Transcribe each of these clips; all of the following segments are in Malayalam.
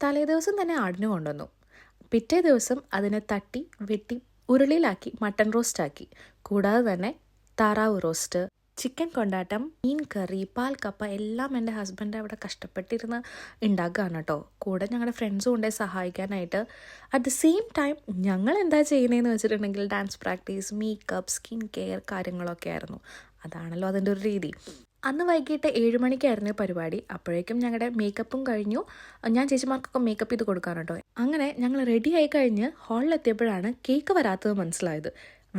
തലേ ദിവസം തന്നെ ആടിന് കൊണ്ടുവന്നു. പിറ്റേ ദിവസം അതിനെ തട്ടി വെട്ടി ഉരുളിയിലാക്കി മട്ടൺ റോസ്റ്റ് ആക്കി. കൂടാതെ തന്നെ താറാവ് റോസ്റ്റ്, ചിക്കൻ കൊണ്ടാട്ടം, മീൻ കറി, പാൽ കപ്പ എല്ലാം എൻ്റെ ഹസ്ബൻഡ് അവിടെ കഷ്ടപ്പെട്ടിരുന്ന് ഉണ്ടാക്കുകയാണ് കേട്ടോ. കൂടെ ഞങ്ങളുടെ ഫ്രണ്ട്സും കൊണ്ടേ സഹായിക്കാനായിട്ട്. അറ്റ് ദ സെയിം ടൈം ഞങ്ങൾ എന്താ ചെയ്യുന്നതെന്ന് വെച്ചിട്ടുണ്ടെങ്കിൽ dance practice, makeup, skin care കാര്യങ്ങളൊക്കെ ആയിരുന്നു. അതാണല്ലോ അതിൻ്റെ ഒരു രീതി. അന്ന് വൈകിട്ട് 7 മണിക്കായിരുന്നു പരിപാടി. അപ്പോഴേക്കും ഞങ്ങളുടെ മേക്കപ്പും കഴിഞ്ഞു. ഞാൻ ചേച്ചിമാർക്കൊക്കെ മേക്കപ്പ് ചെയ്ത് കൊടുക്കാറ് കേട്ടോ. അങ്ങനെ ഞങ്ങൾ റെഡി ആയി കഴിഞ്ഞ് ഹാളിലെത്തിയപ്പോഴാണ് കേക്ക് വരാത്തത് മനസ്സിലായത്.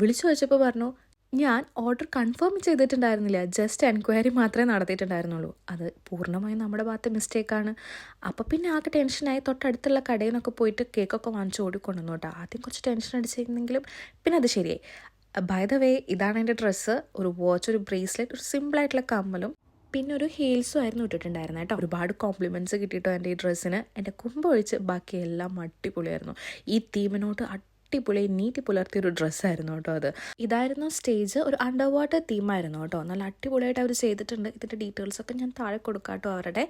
വിളിച്ചു വെച്ചപ്പോൾ പറഞ്ഞു, ഞാൻ ഓർഡർ കൺഫേം ചെയ്തിട്ടുണ്ടായിരുന്നില്ല, ജസ്റ്റ് എൻക്വയറി മാത്രമേ നടത്തിയിട്ടുണ്ടായിരുന്നുള്ളൂ. അത് പൂർണ്ണമായും നമ്മുടെ ഭാഗത്തെ മിസ്റ്റേക്കാണ്. അപ്പോൾ പിന്നെ ആകെ ടെൻഷനായി. തൊട്ടടുത്തുള്ള കടയിൽ നിന്നൊക്കെ പോയിട്ട് കേക്കൊക്കെ വാങ്ങിച്ച് ഓടിക്കൊണ്ടുവന്നു കേട്ടോ. ആദ്യം കുറച്ച് ടെൻഷൻ അടിച്ചിരുന്നെങ്കിലും പിന്നെ അത് ശരിയായി. ബൈ ദ വേ, ഇതാണ് എൻ്റെ ഡ്രസ്സ്. ഒരു വാച്ച്, ഒരു ബ്രേസ്ലെറ്റ്, ഒരു സിമ്പിളായിട്ടുള്ള കമ്മലും പിന്നെ ഒരു ഹീൽസും ആയിരുന്നു ഇട്ടിട്ടുണ്ടായിരുന്നത് കേട്ടോ. ഒരുപാട് കോംപ്ലിമെൻറ്റ്സ് കിട്ടിയിട്ടോ എൻ്റെ ഈ ഡ്രസ്സിന്. എൻ്റെ കുമ്പൊഴിച്ച് ബാക്കിയെല്ലാം അടിപൊളിയായിരുന്നു. ഈ തീമിനോട്ട് അടിപൊളി നീട്ടി പുലർത്തിയൊരു ഡ്രസ്സായിരുന്നു കേട്ടോ അത്. ഇതായിരുന്നു സ്റ്റേജ്. ഒരു അണ്ടർ വാട്ടർ തീമായിരുന്നു കേട്ടോ. നല്ല അടിപൊളിയായിട്ട് അവർ ചെയ്തിട്ടുണ്ട്. ഇതിൻ്റെ ഡീറ്റെയിൽസൊക്കെ ഞാൻ താഴെ കൊടുക്കാം കേട്ടോ അവരുടെ.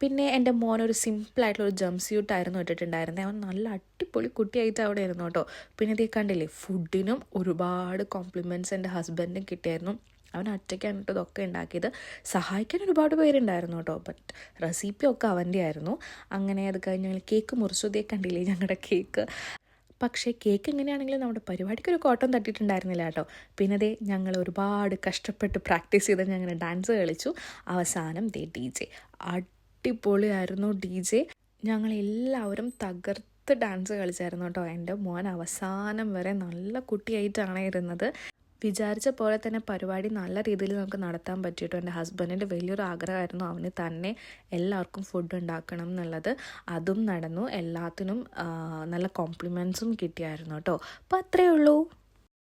പിന്നെ എൻ്റെ മോനൊരു സിമ്പിളായിട്ടുള്ളൊരു ജംപ് സ്യൂട്ടായിരുന്നു ഇട്ടിട്ടുണ്ടായിരുന്നത്. അവൻ നല്ല അടിപൊളി കുട്ടിയായിട്ട് അവിടെ ആയിരുന്നു കേട്ടോ. പിന്നെ ഇതേ കണ്ടില്ലേ, ഫുഡിനും ഒരുപാട് കോംപ്ലിമെൻറ്റ്സ് എൻ്റെ ഹസ്ബൻഡിനും കിട്ടിയായിരുന്നു. അവൻ ഒറ്റയ്ക്കാണ് കേട്ടോ ഇതൊക്കെ ഉണ്ടാക്കിയത്. സഹായിക്കാൻ ഒരുപാട് പേരുണ്ടായിരുന്നു കേട്ടോ. ബട്ട് റെസിപ്പിയൊക്കെ അവൻ്റെ ആയിരുന്നു. അങ്ങനെ അത് കഴിഞ്ഞ് ഞങ്ങൾ കേക്ക് മുറിച്ചു. ഇതേ കണ്ടില്ലേ ഞങ്ങളുടെ കേക്ക്. പക്ഷേ കേക്ക് എങ്ങനെയാണെങ്കിലും നമ്മുടെ പരിപാടിക്ക് ഒരു കോട്ടം തട്ടിയിട്ടുണ്ടായിരുന്നില്ല കേട്ടോ. പിന്നെ ദേ ഞങ്ങൾ ഒരുപാട് കഷ്ടപ്പെട്ട് പ്രാക്ടീസ് ചെയ്ത് ഞങ്ങൾ ഡാൻസ് കളിച്ചു. അവസാനം ദേ DJ അടിപൊളിയായിരുന്നു. DJ ഞങ്ങളെല്ലാവരും തകർത്ത് ഡാൻസ് കളിച്ചായിരുന്നു കേട്ടോ. എൻ്റെ മോൻ അവസാനം വരെ നല്ല കുട്ടിയായിട്ടാണ് ഇരുന്നത്. വിചാരിച്ച പോലെ തന്നെ പരിപാടി നല്ല രീതിയിൽ നമുക്ക് നടത്താൻ പറ്റിയിട്ടു. എൻ്റെ ഹസ്ബൻഡിൻ്റെ വലിയൊരു ആഗ്രഹമായിരുന്നു അവന് തന്നെ എല്ലാവർക്കും ഫുഡ് ഉണ്ടാക്കണം എന്നുള്ളത്. അതും നടന്നു. എല്ലാത്തിനും നല്ല കോംപ്ലിമെൻറ്റ്സും കിട്ടിയായിരുന്നു കേട്ടോ. അപ്പോൾ അത്രയേ ഉള്ളൂ.